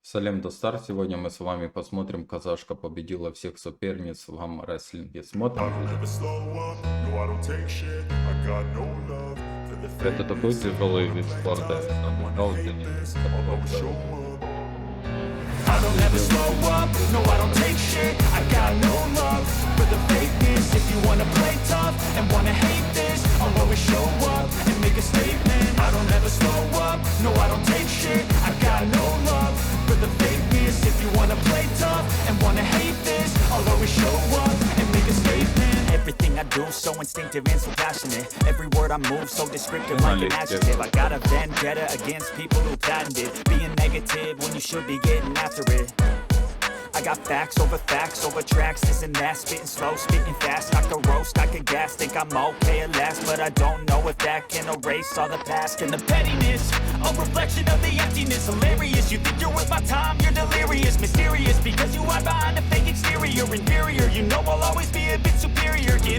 Салем Достар, сегодня мы с вами посмотрим «Казашка победила всех соперниц» в армрестлинге. Смотрим. Это такой тяжелый вид спорта. I don't ever slow up, no I don't take shit. I got no love for the fakeness. If you wanna play tough and wanna hate this, I'll always show up and make a statement. I don't ever slow up, no I don't take shit. I got no love for the fakeness. If you wanna play tough and wanna hate this, I'll always show up and make a statement. Everything I do so instinctive and so passionate. Every word I move so descriptive like an adjective. I got a vendetta against people who patented being negative when you should be getting after it. I got facts over tracks, this and that, spitting slow, spitting fast. I could roast, I could gas, think I'm okay at last, but I don't know if that can erase all the past. And the pettiness, a reflection of the emptiness. Hilarious, you think you're worth my time, you're delirious. Mysterious, because you hide behind a fake exterior. Inferior, you know I'll always be a bit superior. Get